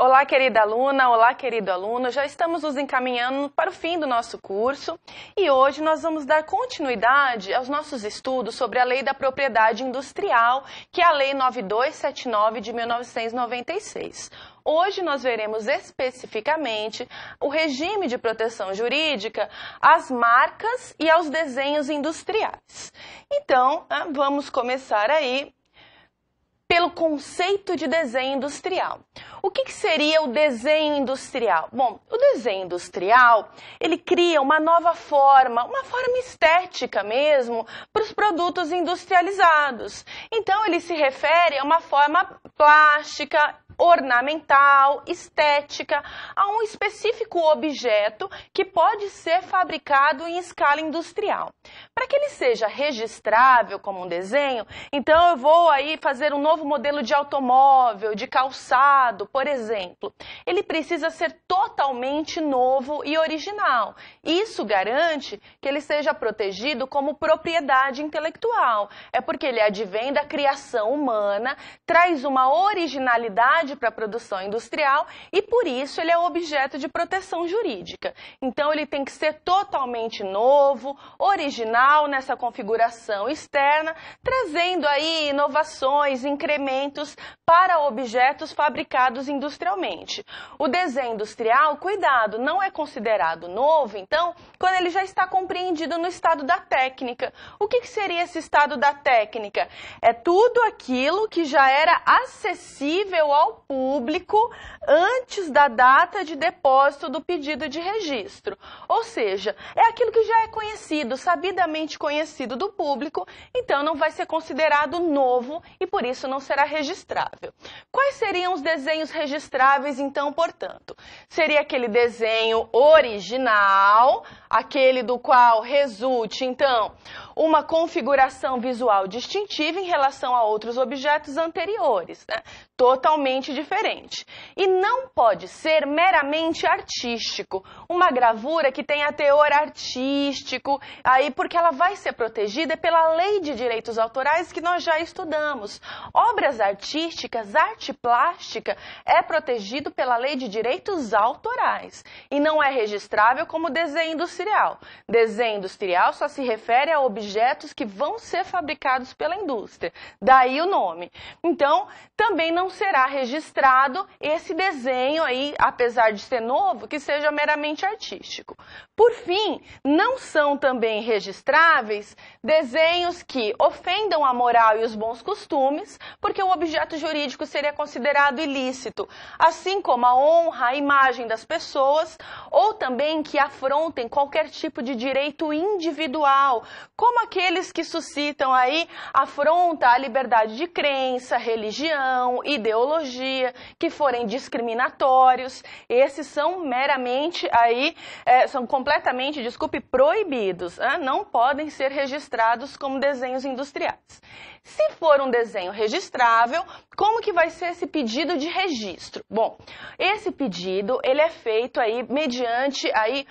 Olá, querida aluna, olá, querido aluno. Já estamos nos encaminhando para o fim do nosso curso e hoje nós vamos dar continuidade aos nossos estudos sobre a Lei da Propriedade Industrial, que é a Lei 9279 de 1996. Hoje nós veremos especificamente o regime de proteção jurídica às marcas e aos desenhos industriais. Então, vamos começar aí pelo conceito de desenho industrial. O que seria o desenho industrial? Bom, o desenho industrial, ele cria uma nova forma, uma forma estética mesmo, para os produtos industrializados. Então, ele se refere a uma forma plástica, ornamental, estética, a um específico objeto que pode ser fabricado em escala industrial. Para que ele seja registrável como um desenho, então eu vou aí fazer um novo modelo de automóvel, de calçado, por exemplo. Ele precisa ser totalmente novo e original. Isso garante que ele seja protegido como propriedade intelectual. É porque ele advém da criação humana, traz uma originalidade para a produção industrial e, por isso, ele é objeto de proteção jurídica. Então, ele tem que ser totalmente novo, original nessa configuração externa, trazendo aí inovações, incrementos para objetos fabricados industrialmente. O desenho industrial, cuidado, não é considerado novo, então, quando ele já está compreendido no estado da técnica. O que seria esse estado da técnica? É tudo aquilo que já era acessível ao público antes da data de depósito do pedido de registro. Ou seja, é aquilo que já é conhecido, sabidamente conhecido do público, então não vai ser considerado novo e por isso não será registrável. Quais seriam os desenhos registráveis, então, portanto? Seria aquele desenho original, aquele do qual resulte, então, uma configuração visual distintiva em relação a outros objetos anteriores, né? Totalmente diferente. E não pode ser meramente artístico, uma gravura que tenha teor artístico, aí porque ela vai ser protegida pela Lei de Direitos Autorais que nós já estudamos. Obras artísticas, arte plástica, é protegido pela Lei de Direitos Autorais e não é registrável como desenho industrial. Desenho industrial só se refere a objetos que vão ser fabricados pela indústria, daí o nome. Então, também não será registrado esse desenho aí, apesar de ser novo, que seja meramente artístico. Por fim, não são também registráveis desenhos que ofendam a moral e os bons costumes, porque o objeto jurídico seria considerado ilícito, assim como a honra, a imagem das pessoas, ou também que afrontem qualquer tipo de direito individual, como aqueles que suscitam aí afronta à liberdade de crença, religião, ideologia, que forem discriminatórios. Esses são meramente aí, são completamente, proibidos, não podem ser registrados como desenhos industriais. Se for um desenho registrável, como que vai ser esse pedido de registro? Bom, esse pedido, ele é feito aí mediante aí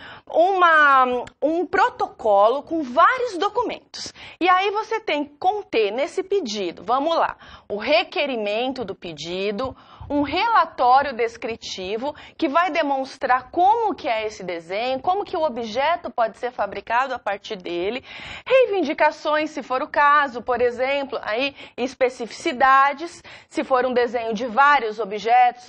um protocolo com vários documentos. E aí você tem que conter nesse pedido, vamos lá, o requerimento do pedido, um relatório descritivo que vai demonstrar como que é esse desenho, como que o objeto pode ser fabricado a partir dele, reivindicações, se for o caso, por exemplo, aí especificidades, se for um desenho de vários objetos,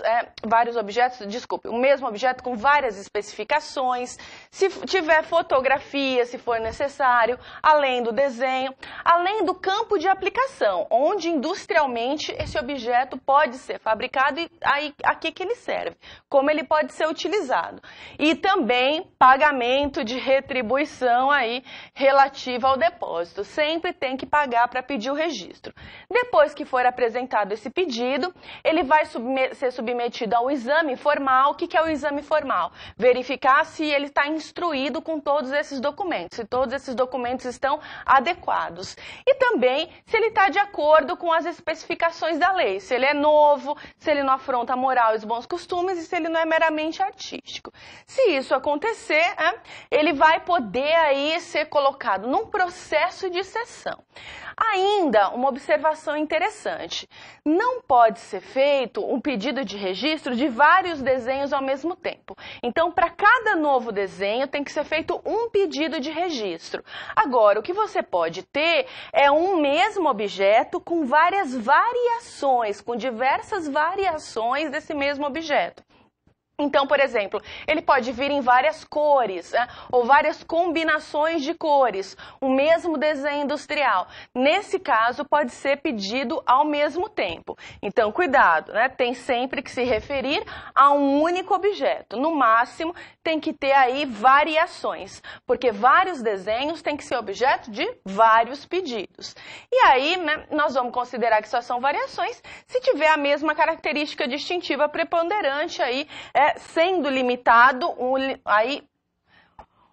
o mesmo objeto com várias especificações, se tiver fotografia, se for necessário, além do desenho, além do campo de aplicação, onde industrialmente esse objeto pode ser fabricado e aí, a que ele serve, como ele pode ser utilizado. E também pagamento de retribuição aí relativa ao depósito. Sempre tem que pagar para pedir o registro. Depois que for apresentado esse pedido, ele vai ser submetido ao exame formal. O que é o exame formal? Verificar se ele está instruído com todos esses documentos, se todos esses documentos estão adequados. E também se ele está de acordo com as especificações da lei, se ele é novo, se ele ele não afronta a moral e os bons costumes e se ele não é meramente artístico. Se isso acontecer, ele vai poder aí ser colocado num processo de cessão. Ainda uma observação interessante, não pode ser feito um pedido de registro de vários desenhos ao mesmo tempo. Então, para cada novo desenho tem que ser feito um pedido de registro. Agora, o que você pode ter é um mesmo objeto com várias variações, com diversas variações desse mesmo objeto. Então, por exemplo, ele pode vir em várias cores, ou várias combinações de cores, o mesmo desenho industrial. Nesse caso, pode ser pedido ao mesmo tempo. Então, cuidado, tem sempre que se referir a um único objeto. No máximo, tem que ter aí variações, porque vários desenhos têm que ser objeto de vários pedidos. E aí, nós vamos considerar que só são variações se tiver a mesma característica distintiva preponderante aí, sendo limitado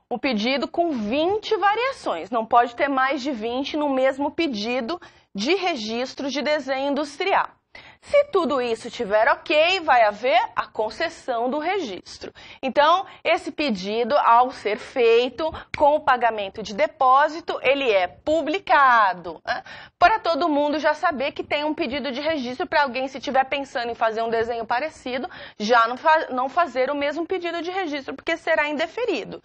o pedido com 20 variações. Não pode ter mais de 20 no mesmo pedido de registro de desenho industrial. Se tudo isso estiver ok, vai haver a concessão do registro. Então, esse pedido, ao ser feito com o pagamento de depósito, ele é publicado, para todo mundo já saber que tem um pedido de registro, para alguém, se estiver pensando em fazer um desenho parecido, já não fazer o mesmo pedido de registro, porque será indeferido.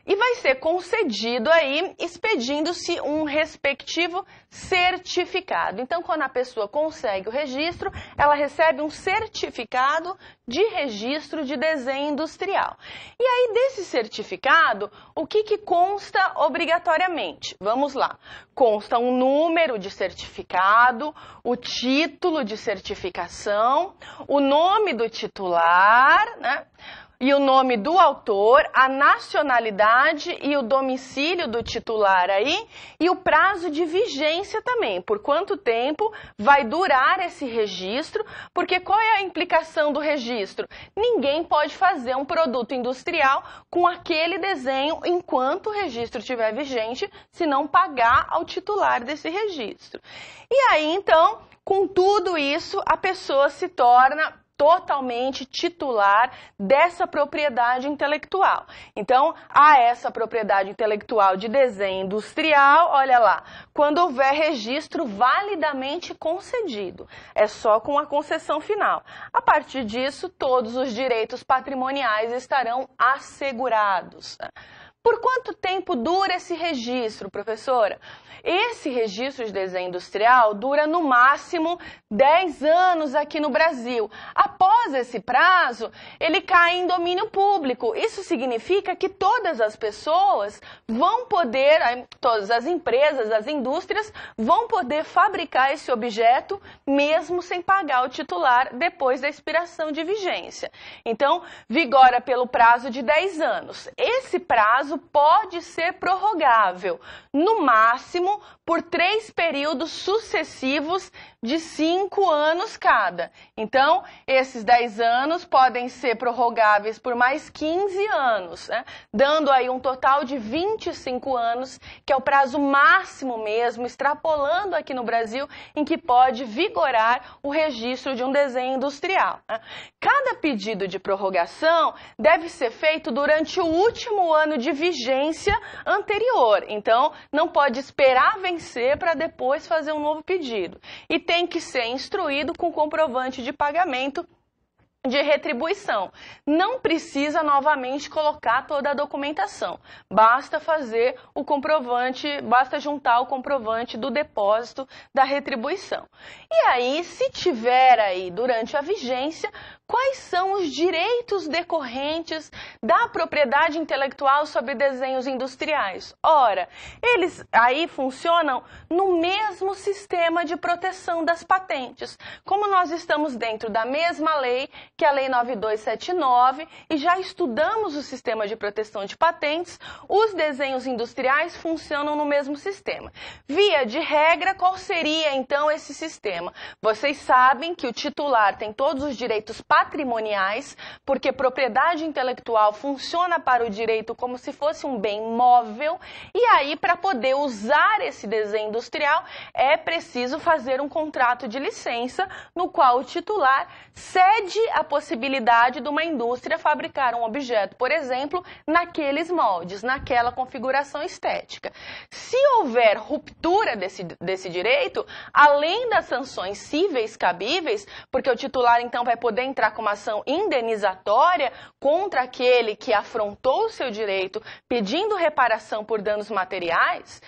E vai ser concedido aí, expedindo-se um respectivo certificado. Então, quando a pessoa consegue o registro, ela recebe um certificado de registro de desenho industrial. E aí, desse certificado, o que consta obrigatoriamente? Vamos lá. Consta um número de certificado, o título de certificação, o nome do titular, e o nome do autor, a nacionalidade e o domicílio do titular aí, e o prazo de vigência também, por quanto tempo vai durar esse registro, porque qual é a implicação do registro? Ninguém pode fazer um produto industrial com aquele desenho enquanto o registro estiver vigente, se não pagar ao titular desse registro. E aí, então, com tudo isso, a pessoa se torna totalmente titular dessa propriedade intelectual. Então, há essa propriedade intelectual de desenho industrial, olha lá, quando houver registro validamente concedido. É só com a concessão final. A partir disso, todos os direitos patrimoniais estarão assegurados. Por quanto tempo dura esse registro, professora? Esse registro de desenho industrial dura no máximo 10 anos aqui no Brasil. Após esse prazo, ele cai em domínio público. Isso significa que todas as pessoas vão poder, todas as empresas, as indústrias, vão poder fabricar esse objeto mesmo sem pagar o titular depois da expiração de vigência. Então, vigora pelo prazo de 10 anos. Esse prazo pode ser prorrogável, no máximo por 3 períodos sucessivos de 5 anos cada. Então, esses 10 anos podem ser prorrogáveis por mais 15 anos, dando aí um total de 25 anos, que é o prazo máximo mesmo, extrapolando aqui no Brasil, em que pode vigorar o registro de um desenho industrial. Cada pedido de prorrogação deve ser feito durante o último ano de vigência anterior. Então, não pode esperar vencer para depois fazer um novo pedido. E tem que ser instruído com comprovante de pagamento de retribuição. Não precisa novamente colocar toda a documentação. Basta fazer o comprovante, basta juntar o comprovante do depósito da retribuição. E aí, se tiver aí durante a vigência, quais são os direitos decorrentes da propriedade intelectual sobre desenhos industriais? Ora, eles aí funcionam no mesmo sistema de proteção das patentes. Como nós estamos dentro da mesma lei que é a Lei 9279, e já estudamos o sistema de proteção de patentes. Os desenhos industriais funcionam no mesmo sistema. Via de regra, qual seria então esse sistema? Vocês sabem que o titular tem todos os direitos patrimoniais, porque propriedade intelectual funciona para o direito como se fosse um bem móvel, e aí para poder usar esse desenho industrial é preciso fazer um contrato de licença no qual o titular cede a possibilidade de uma indústria fabricar um objeto, por exemplo, naqueles moldes, naquela configuração estética. Se houver ruptura desse direito, além das sanções cíveis cabíveis, porque o titular então vai poder entrar com uma ação indenizatória contra aquele que afrontou o seu direito, pedindo reparação por danos materiais,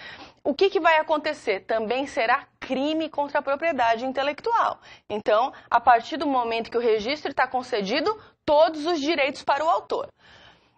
o que vai acontecer? Também será crime contra a propriedade intelectual. Então, a partir do momento que o registro está concedido, todos os direitos para o autor.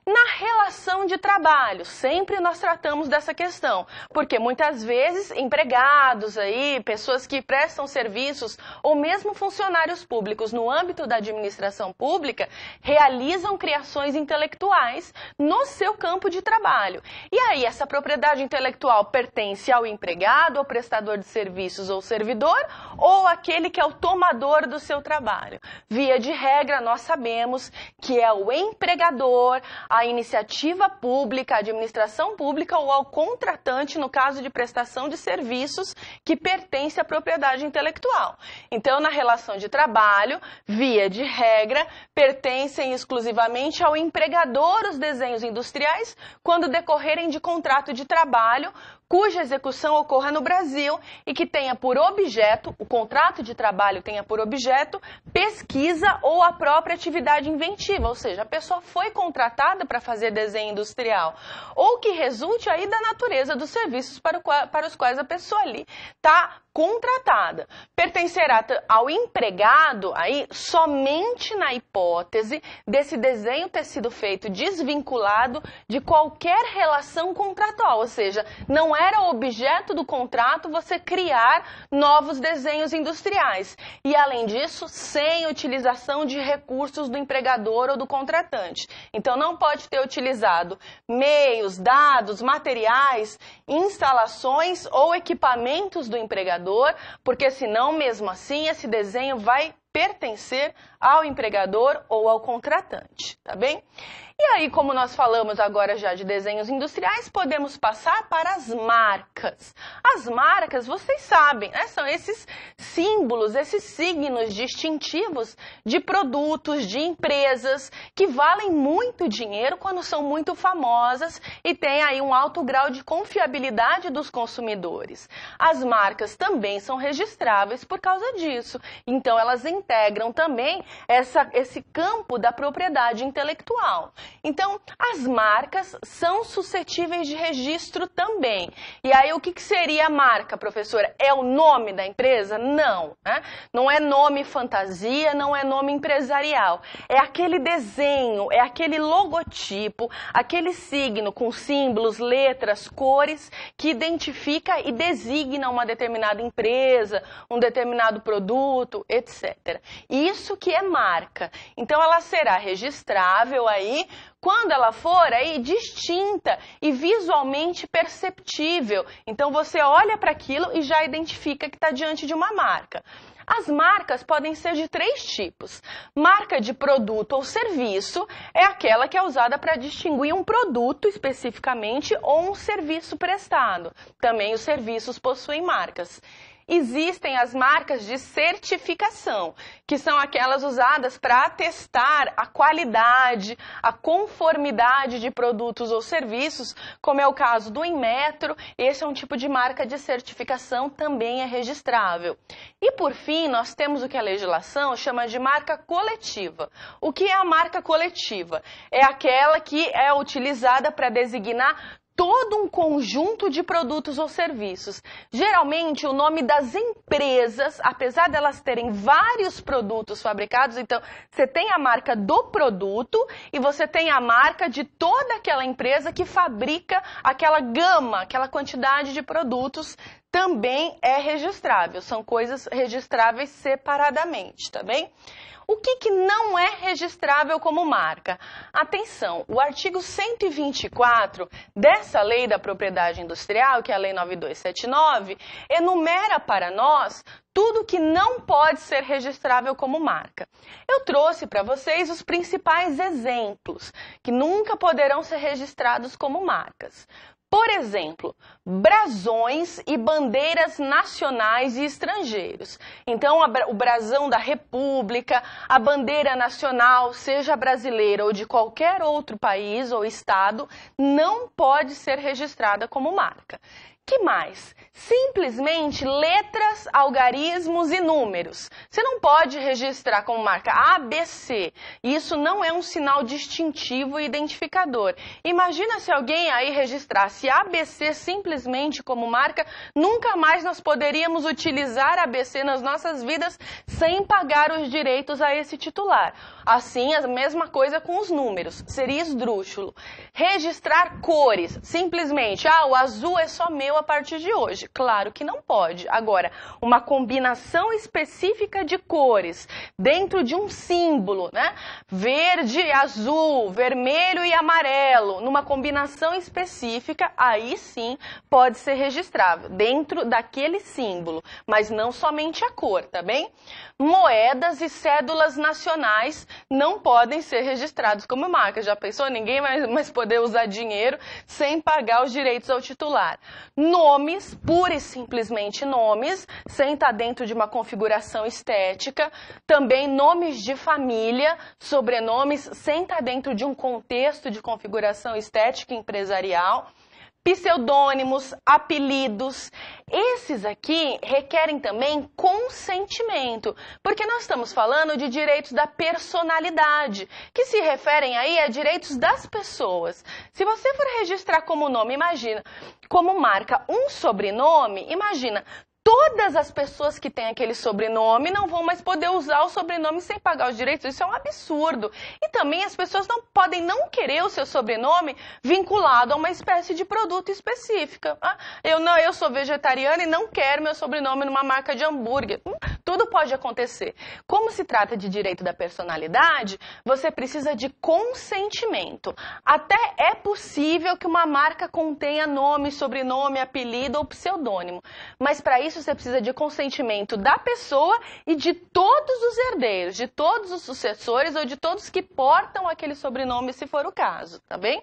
Na relação de trabalho, sempre nós tratamos dessa questão, porque muitas vezes empregados aí, pessoas que prestam serviços ou mesmo funcionários públicos no âmbito da administração pública realizam criações intelectuais no seu campo de trabalho. E aí essa propriedade intelectual pertence ao empregado, ao prestador de serviços ou servidor, ou aquele que é o tomador do seu trabalho. Via de regra, nós sabemos que é o empregador, a iniciativa pública, a administração pública ou ao contratante, no caso de prestação de serviços, que pertence à propriedade intelectual. Então, na relação de trabalho, via de regra, pertencem exclusivamente ao empregador os desenhos industriais quando decorrerem de contrato de trabalho cuja execução ocorra no Brasil e que tenha por objeto, o contrato de trabalho tenha por objeto, pesquisa ou a própria atividade inventiva, ou seja, a pessoa foi contratada para fazer desenho industrial, ou que resulte aí da natureza dos serviços para os quais a pessoa ali está contratada. Pertencerá ao empregado aí somente na hipótese desse desenho ter sido feito desvinculado de qualquer relação contratual, ou seja, não era objeto do contrato você criar novos desenhos industriais. E além disso, sem utilização de recursos do empregador ou do contratante. Então não pode ter utilizado meios, dados, materiais, instalações ou equipamentos do empregador, porque senão, mesmo assim, esse desenho vai pertencer ao empregador ou ao contratante, tá bem? E aí, como nós falamos agora já de desenhos industriais, podemos passar para as marcas. As marcas, vocês sabem, né, são esses símbolos, esses signos distintivos de produtos, de empresas, que valem muito dinheiro quando são muito famosas e têm aí um alto grau de confiabilidade dos consumidores. As marcas também são registráveis por causa disso. Então, elas integram também esse campo da propriedade intelectual. Então, as marcas são suscetíveis de registro também. E aí, o que seria a marca, professora? É o nome da empresa? Não, né? Não é nome fantasia, não é nome empresarial. É aquele desenho, é aquele logotipo, aquele signo com símbolos, letras, cores, que identifica e designa uma determinada empresa, um determinado produto, etc. Isso que é marca. Então, ela será registrável aí quando ela for aí distinta e visualmente perceptível. Então, você olha para aquilo e já identifica que está diante de uma marca. As marcas podem ser de 3 tipos. Marca de produto ou serviço é aquela que é usada para distinguir um produto especificamente ou um serviço prestado. Também os serviços possuem marcas. Existem as marcas de certificação, que são aquelas usadas para atestar a qualidade, a conformidade de produtos ou serviços, como é o caso do Inmetro. Esse é um tipo de marca de certificação, também é registrável. E por fim, nós temos o que a legislação chama de marca coletiva. O que é a marca coletiva? É aquela que é utilizada para designar todo um conjunto de produtos ou serviços. Geralmente, o nome das empresas, apesar de elas terem vários produtos fabricados, então, você tem a marca do produto e você tem a marca de toda aquela empresa que fabrica aquela gama, aquela quantidade de produtos também é registrável. São coisas registráveis separadamente, tá bem? O que não é registrável como marca? Atenção, o artigo 124 dessa Lei da Propriedade Industrial, que é a Lei 9279, enumera para nós tudo que não pode ser registrável como marca. Eu trouxe para vocês os principais exemplos que nunca poderão ser registrados como marcas. Por exemplo, brasões e bandeiras nacionais e estrangeiros. Então, o brasão da República, a bandeira nacional, seja brasileira ou de qualquer outro país ou estado, não pode ser registrada como marca. Que mais? Simplesmente letras, algarismos e números. Você não pode registrar como marca ABC. Isso não é um sinal distintivo e identificador. Imagina se alguém aí registrasse ABC simplesmente como marca, nunca mais nós poderíamos utilizar ABC nas nossas vidas sem pagar os direitos a esse titular. Assim, a mesma coisa com os números. Seria esdrúxulo. Registrar cores. Simplesmente, o azul é só meu a partir de hoje. Claro que não pode. Agora, uma combinação específica de cores dentro de um símbolo, né? Verde, azul, vermelho e amarelo, numa combinação específica, aí sim pode ser registrável dentro daquele símbolo, mas não somente a cor, tá bem? Moedas e cédulas nacionais não podem ser registrados como marca. Já pensou? Ninguém vai mais poder usar dinheiro sem pagar os direitos ao titular. Nomes, pura e simplesmente nomes, sem estar dentro de uma configuração estética. Também nomes de família, sobrenomes, sem estar dentro de um contexto de configuração estética e empresarial. Pseudônimos, apelidos, esses aqui requerem também consentimento, porque nós estamos falando de direitos da personalidade, que se referem aí a direitos das pessoas. Se você for registrar como nome, imagina, como marca um sobrenome, imagina, todas as pessoas que têm aquele sobrenome não vão mais poder usar o sobrenome sem pagar os direitos. Isso é um absurdo. E também as pessoas não podem não querer o seu sobrenome vinculado a uma espécie de produto específica. Eu sou vegetariana e não quero meu sobrenome numa marca de hambúrguer. Tudo pode acontecer. Como se trata de direito da personalidade, você precisa de consentimento. Até é possível que uma marca contenha nome, sobrenome, apelido ou pseudônimo. Mas para isso você precisa de consentimento da pessoa e de todos os herdeiros, de todos os sucessores ou de todos que portam aquele sobrenome, se for o caso, tá bem?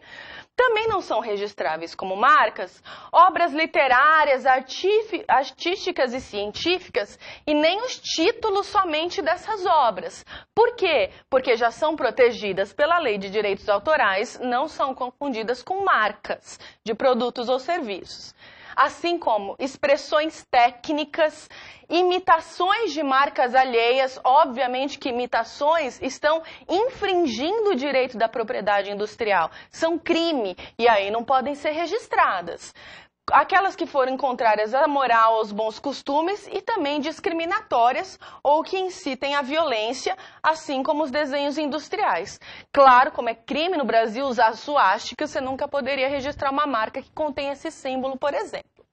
Também não são registráveis como marcas obras literárias, artísticas e científicas e nem os títulos somente dessas obras. Por quê? Porque já são protegidas pela Lei de Direitos Autorais, não são confundidas com marcas de produtos ou serviços. Assim como expressões técnicas, imitações de marcas alheias, obviamente que imitações estão infringindo o direito da propriedade industrial, são crime e aí não podem ser registradas. Aquelas que forem contrárias à moral, aos bons costumes e também discriminatórias ou que incitem à violência, assim como os desenhos industriais. Claro, como é crime no Brasil usar suástica, você nunca poderia registrar uma marca que contém esse símbolo, por exemplo.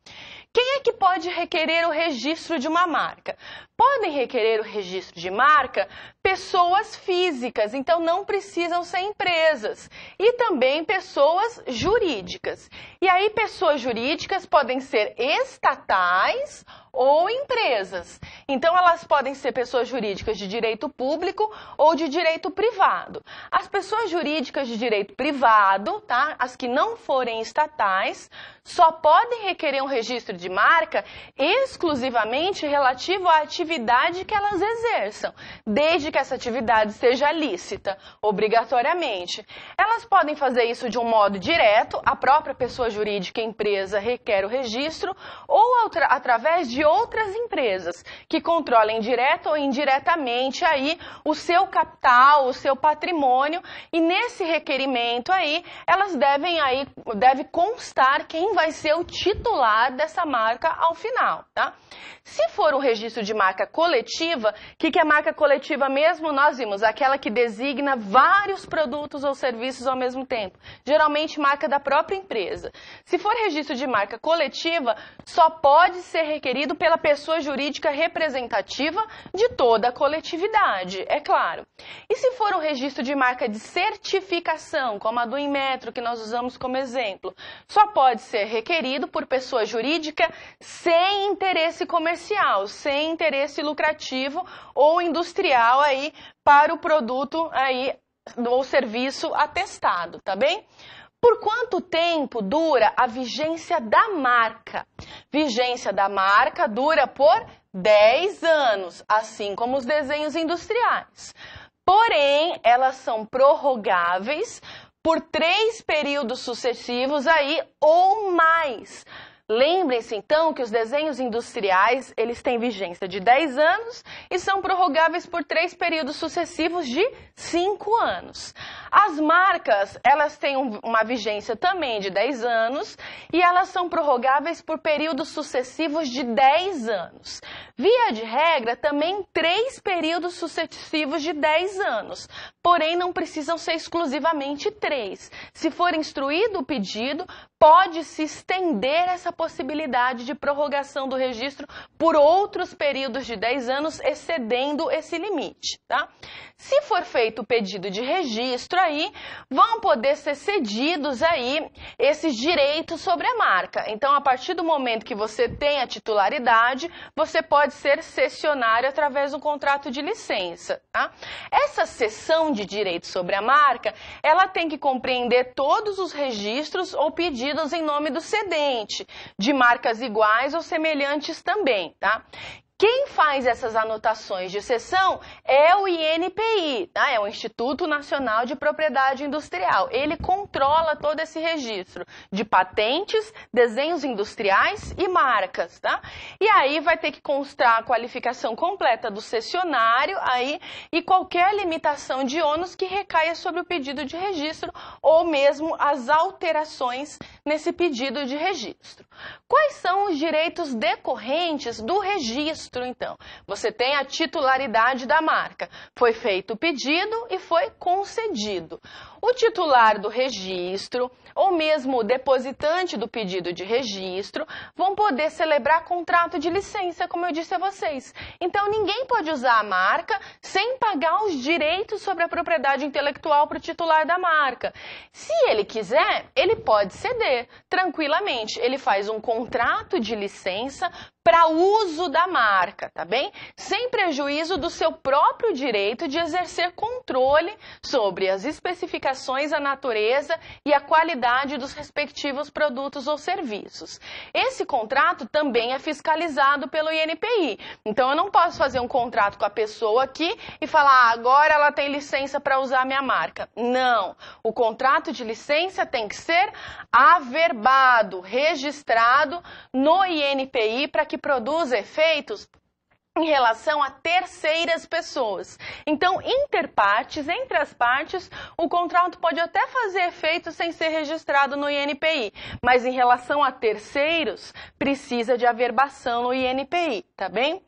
Quem é que pode requerer o registro de uma marca? Podem requerer o registro de marca pessoas físicas, então não precisam ser empresas. E também pessoas jurídicas. E aí pessoas jurídicas podem ser estatais ou empresas. Então elas podem ser pessoas jurídicas de direito público ou de direito privado. As pessoas jurídicas de direito privado, tá? As que não forem estatais, só podem requerer um registro de marca exclusivamente relativo à atividade que elas exerçam, desde que essa atividade seja lícita, obrigatoriamente. Elas podem fazer isso de um modo direto, a própria pessoa jurídica, empresa, requer o registro, ou através de de outras empresas que controlem direto ou indiretamente aí o seu capital, o seu patrimônio, e nesse requerimento aí elas deve constar quem vai ser o titular dessa marca ao final, tá? Se for um registro de marca coletiva, o que é marca coletiva mesmo? Nós vimos aquela que designa vários produtos ou serviços ao mesmo tempo, geralmente marca da própria empresa. Se for registro de marca coletiva, só pode ser requerido pela pessoa jurídica representativa de toda a coletividade, é claro. E se for um registro de marca de certificação, como a do Inmetro, que nós usamos como exemplo, só pode ser requerido por pessoa jurídica sem interesse comercial, sem interesse lucrativo ou industrial aí para o produto aí ou serviço atestado, tá bem? Por quanto tempo dura a vigência da marca? Vigência da marca dura por 10 anos, assim como os desenhos industriais. Porém, elas são prorrogáveis por 3 períodos sucessivos aí ou mais. Lembrem-se, então, que os desenhos industriais, eles têm vigência de 10 anos e são prorrogáveis por 3 períodos sucessivos de 5 anos. As marcas, elas têm uma vigência também de 10 anos e elas são prorrogáveis por períodos sucessivos de 10 anos. Via de regra, também 3 períodos sucessivos de 10 anos, porém não precisam ser exclusivamente 3. Se for instruído o pedido, pode-se estender essa possibilidade de prorrogação do registro por outros períodos de 10 anos, excedendo esse limite, tá? Se for feito o pedido de registro aí, vão poder ser cedidos aí esses direitos sobre a marca. Então, a partir do momento que você tem a titularidade, você pode ser cessionário através do contrato de licença, tá? Essa cessão de direitos sobre a marca, ela tem que compreender todos os registros ou pedidos em nome do cedente, de marcas iguais ou semelhantes também, tá? Quem faz essas anotações de cessão é o INPI, tá? É o Instituto Nacional de Propriedade Industrial. Ele controla todo esse registro de patentes, desenhos industriais e marcas, tá? E aí vai ter que constar a qualificação completa do cessionário aí e qualquer limitação de ônus que recaia sobre o pedido de registro ou mesmo as alterações nesse pedido de registro. Quais são os direitos decorrentes do registro, então? Você tem a titularidade da marca. Foi feito o pedido e foi concedido. O titular do registro, ou mesmo o depositante do pedido de registro, vão poder celebrar contrato de licença, como eu disse a vocês. Então, ninguém pode usar a marca sem pagar os direitos sobre a propriedade intelectual para o titular da marca. Se ele quiser, ele pode ceder tranquilamente. Ele faz um contrato de licença para uso da marca, tá bem? Sem prejuízo do seu próprio direito de exercer controle sobre as especificações, a natureza e a qualidade dos respectivos produtos ou serviços. Esse contrato também é fiscalizado pelo INPI. Então, eu não posso fazer um contrato com a pessoa aqui e falar, agora ela tem licença para usar a minha marca. Não. O contrato de licença tem que ser averbado, registrado no INPI para que produza efeitos em relação a terceiras pessoas. Então, interpartes, entre as partes, o contrato pode até fazer efeito sem ser registrado no INPI, mas em relação a terceiros, precisa de averbação no INPI, tá bem?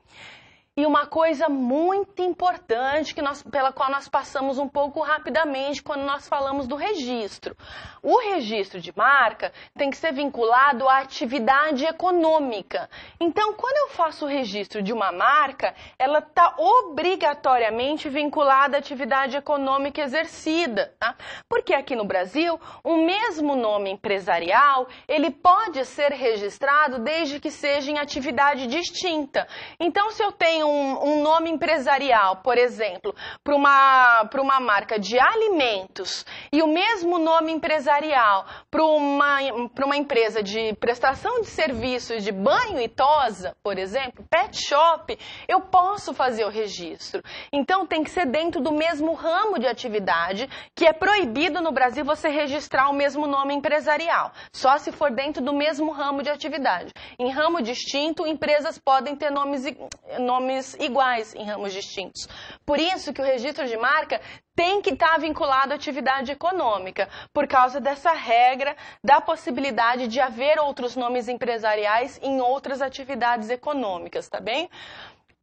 E uma coisa muito importante pela qual nós passamos um pouco rapidamente quando nós falamos do registro. O registro de marca tem que ser vinculado à atividade econômica. Então, quando eu faço o registro de uma marca, ela está obrigatoriamente vinculada à atividade econômica exercida, tá? Porque aqui no Brasil, o mesmo nome empresarial, ele pode ser registrado desde que seja em atividade distinta. Então, se eu tenho tem um nome empresarial, por exemplo, para uma marca de alimentos e o mesmo nome empresarial para uma empresa de prestação de serviços de banho e tosa, por exemplo, pet shop, eu posso fazer o registro. Então tem que ser dentro do mesmo ramo de atividade, que é proibido no Brasil você registrar o mesmo nome empresarial, só se for dentro do mesmo ramo de atividade. Em ramo distinto, empresas podem ter nomes iguais em ramos distintos. Por isso que o registro de marca tem que estar vinculado à atividade econômica, por causa dessa regra da possibilidade de haver outros nomes empresariais em outras atividades econômicas, tá bem?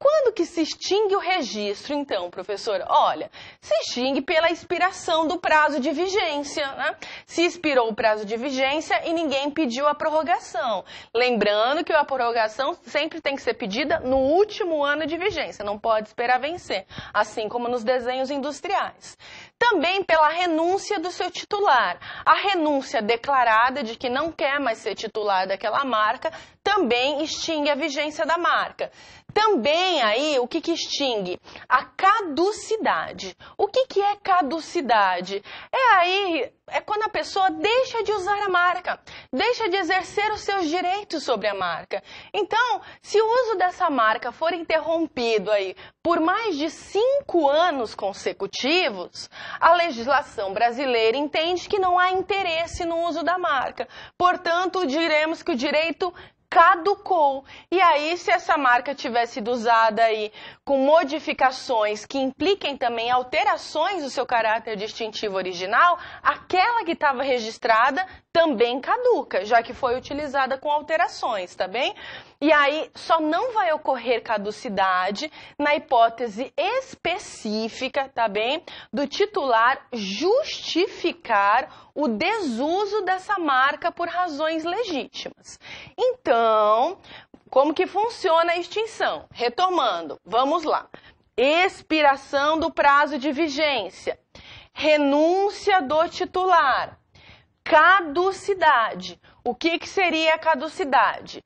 Quando que se extingue o registro, então, professora? Olha, se extingue pela expiração do prazo de vigência, né? Se expirou o prazo de vigência e ninguém pediu a prorrogação. Lembrando que a prorrogação sempre tem que ser pedida no último ano de vigência, não pode esperar vencer, assim como nos desenhos industriais. Também pela renúncia do seu titular. A renúncia declarada de que não quer mais ser titular daquela marca também extingue a vigência da marca. Também aí, o que extingue? A caducidade. O que é caducidade? É quando a pessoa deixa de usar a marca, deixa de exercer os seus direitos sobre a marca. Então, se o uso dessa marca for interrompido aí por mais de 5 anos consecutivos, a legislação brasileira entende que não há interesse no uso da marca. Portanto, diremos que o direito caducou. E aí, se essa marca tiver sido usada aí com modificações que impliquem também alterações do seu caráter distintivo original, aquela que estava registrada também caduca, já que foi utilizada com alterações, tá bem? E aí, só não vai ocorrer caducidade na hipótese específica, tá bem? Do titular justificar o desuso dessa marca por razões legítimas. Então, como que funciona a extinção? Retomando, vamos lá. Expiração do prazo de vigência, renúncia do titular, caducidade. O que seria a caducidade?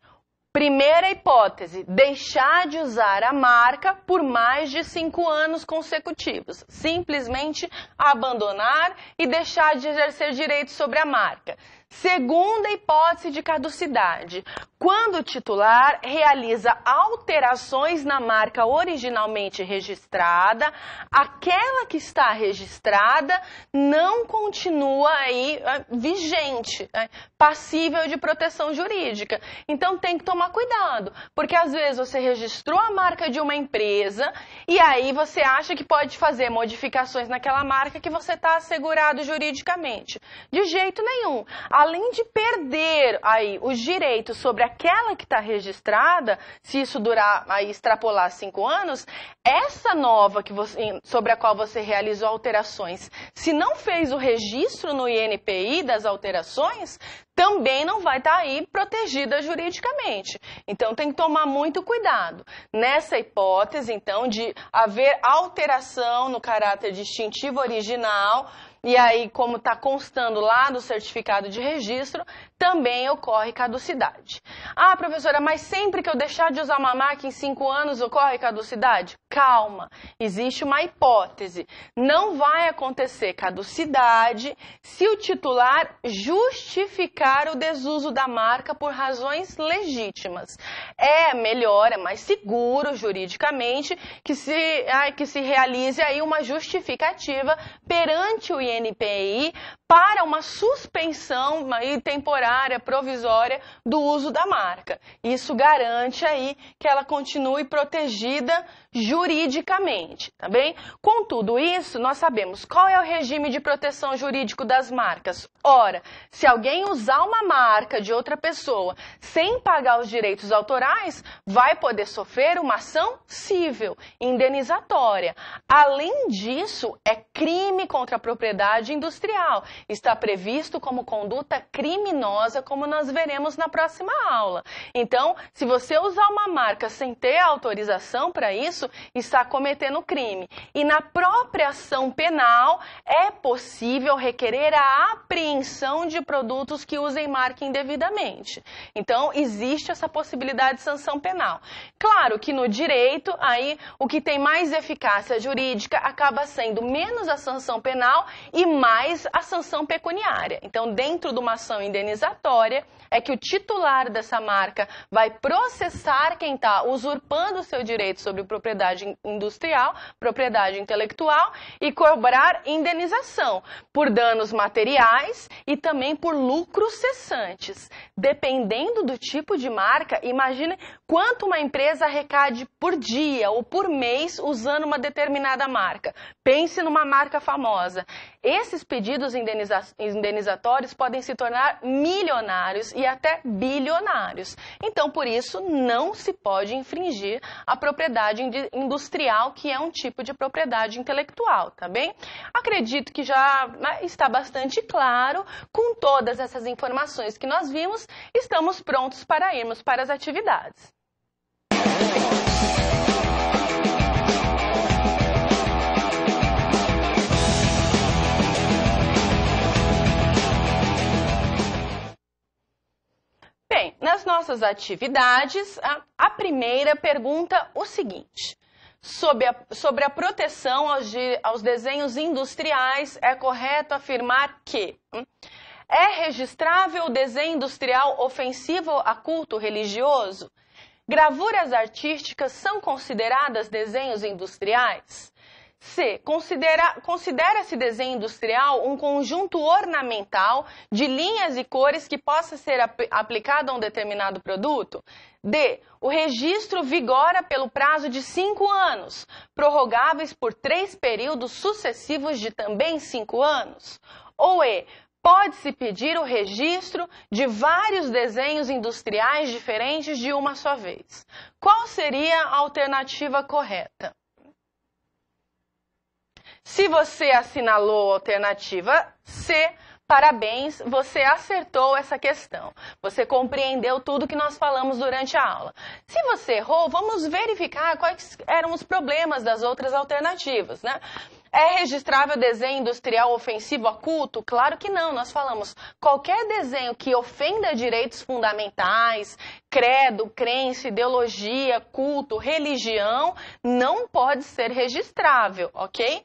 Primeira hipótese, deixar de usar a marca por mais de 5 anos consecutivos. Simplesmente abandonar e deixar de exercer direitos sobre a marca. Segunda hipótese de caducidade, quando o titular realiza alterações na marca originalmente registrada, aquela que está registrada não continua aí vigente, passível de proteção jurídica. Então tem que tomar cuidado, porque às vezes você registrou a marca de uma empresa e aí você acha que pode fazer modificações naquela marca que você está assegurado juridicamente. De jeito nenhum. Além de perder aí os direitos sobre aquela que está registrada, se isso durar, aí extrapolar 5 anos, essa nova sobre a qual você realizou alterações, se não fez o registro no INPI das alterações, também não vai estar aí protegida juridicamente. Então tem que tomar muito cuidado. Nessa hipótese, então, de haver alteração no caráter distintivo original, e aí, como está constando lá do certificado de registro, também ocorre caducidade. Ah, professora, mas sempre que eu deixar de usar uma marca em 5 anos ocorre caducidade? Calma, existe uma hipótese. Não vai acontecer caducidade se o titular justificar o desuso da marca por razões legítimas. É melhor, é mais seguro juridicamente que se realize aí uma justificativa perante o INPI para uma suspensão aí temporária, provisória, do uso da marca. Isso garante aí que ela continue protegida juridicamente, tá bem? Com tudo isso, nós sabemos qual é o regime de proteção jurídico das marcas. Ora, se alguém usar uma marca de outra pessoa sem pagar os direitos autorais, vai poder sofrer uma ação civil, indenizatória. Além disso, é crime contra a propriedade industrial. Está previsto como conduta criminosa, como nós veremos na próxima aula. Então, se você usar uma marca sem ter autorização para isso, está cometendo crime. E na própria ação penal, é possível requerer a apreensão de produtos que usem marca indevidamente. Então, existe essa possibilidade de sanção penal. Claro que no direito, aí o que tem mais eficácia jurídica acaba sendo menos a sanção penal e mais a sanção pecuniária. Então, dentro de uma ação indenizatória, é que o titular dessa marca vai processar quem está usurpando o seu direito sobre propriedade industrial, propriedade intelectual e cobrar indenização por danos materiais e também por lucros cessantes. Dependendo do tipo de marca, imagine quanto uma empresa arrecade por dia ou por mês usando uma determinada marca. Pense numa marca famosa. Esses pedidos indenizatórios podem se tornar milionários e até bilionários. Então, por isso, não se pode infringir a propriedade industrial, que é um tipo de propriedade intelectual, tá bem? Acredito que já está bastante claro. Com todas essas informações que nós vimos, estamos prontos para irmos para as atividades. Bem, nas nossas atividades, a primeira pergunta o seguinte: sobre a proteção aos desenhos industriais, é correto afirmar que é registrável o desenho industrial ofensivo a culto religioso? Gravuras artísticas são consideradas desenhos industriais? C. Considera-se desenho industrial um conjunto ornamental de linhas e cores que possa ser aplicado a um determinado produto? D. O registro vigora pelo prazo de 5 anos, prorrogáveis por 3 períodos sucessivos de também 5 anos? Ou E. Pode-se pedir o registro de vários desenhos industriais diferentes de uma só vez? Qual seria a alternativa correta? Se você assinalou a alternativa C, parabéns, você acertou essa questão. Você compreendeu tudo que nós falamos durante a aula. Se você errou, vamos verificar quais eram os problemas das outras alternativas, né? É registrável desenho industrial ofensivo a culto? Claro que não, nós falamos qualquer desenho que ofenda direitos fundamentais, credo, crença, ideologia, culto, religião, não pode ser registrável, ok?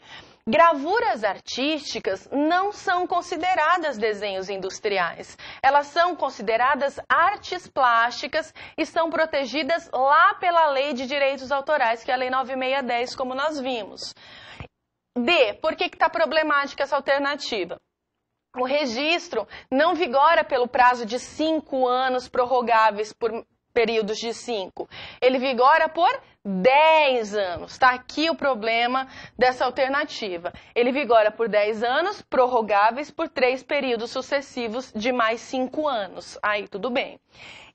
Gravuras artísticas não são consideradas desenhos industriais. Elas são consideradas artes plásticas e são protegidas lá pela Lei de Direitos Autorais, que é a Lei 9610, como nós vimos. D. Por que está problemática essa alternativa? O registro não vigora pelo prazo de 5 anos prorrogáveis por períodos de 5. Ele vigora por 10 anos. Está aqui o problema dessa alternativa. Ele vigora por 10 anos, prorrogáveis por 3 períodos sucessivos de mais 5 anos. Aí tudo bem.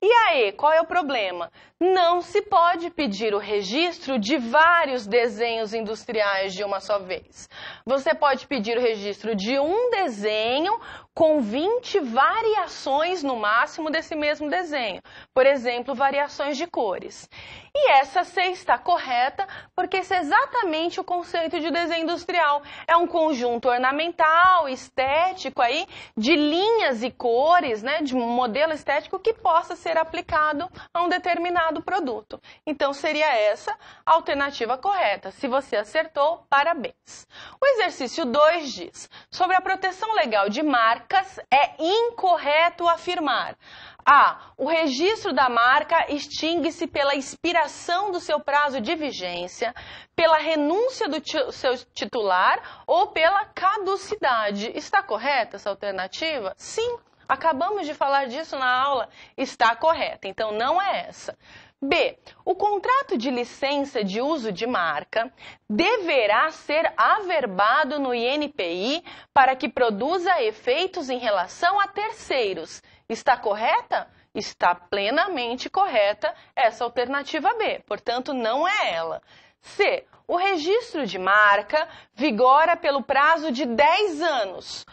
E aí, qual é o problema? Não se pode pedir o registro de vários desenhos industriais de uma só vez. Você pode pedir o registro de um desenho com 20 variações no máximo desse mesmo desenho. Por exemplo, variações de cores. E essa C está correta, porque esse é exatamente o conceito de desenho industrial. É um conjunto ornamental, estético aí, de linhas e cores, né, de um modelo estético que possa ser aplicado a um determinado produto. Então, seria essa a alternativa correta. Se você acertou, parabéns. O exercício 2 diz: sobre a proteção legal de marcas, é incorreto afirmar: A. O registro da marca extingue-se pela expiração do seu prazo de vigência, pela renúncia do seu titular ou pela caducidade. Está correta essa alternativa? Sim, acabamos de falar disso na aula. Está correta, então não é essa. B. O contrato de licença de uso de marca deverá ser averbado no INPI para que produza efeitos em relação a terceiros. Está correta? Está plenamente correta essa alternativa B, portanto não é ela. C. O registro de marca vigora pelo prazo de 10 anos.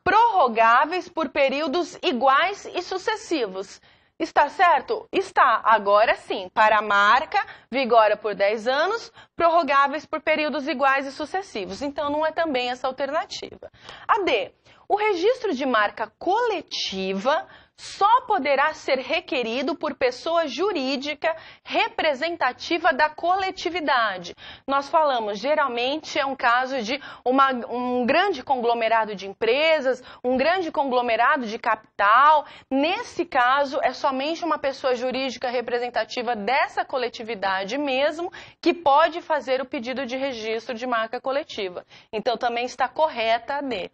prorrogáveis por períodos iguais e sucessivos. Está certo? Está. Agora sim, para a marca, vigora por 10 anos, prorrogáveis por períodos iguais e sucessivos. Então, não é também essa alternativa. A D. O registro de marca coletiva só poderá ser requerido por pessoa jurídica representativa da coletividade. Nós falamos, geralmente é um caso de um grande conglomerado de empresas, um grande conglomerado de capital. Nesse caso, é somente uma pessoa jurídica representativa dessa coletividade mesmo que pode fazer o pedido de registro de marca coletiva. Então, também está correta a D.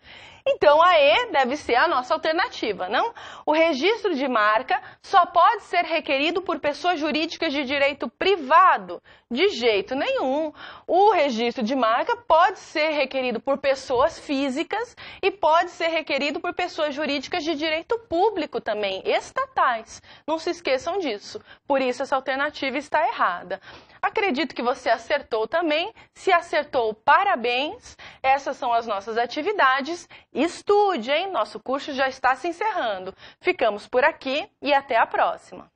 Então, a E deve ser a nossa alternativa, não? O registro de marca só pode ser requerido por pessoas jurídicas de direito privado. De jeito nenhum. O registro de marca pode ser requerido por pessoas físicas e pode ser requerido por pessoas jurídicas de direito público também, estatais. Não se esqueçam disso. Por isso, essa alternativa está errada. Acredito que você acertou também. Se acertou, parabéns. Essas são as nossas atividades. Estude, hein? Nosso curso já está se encerrando. Ficamos por aqui e até a próxima.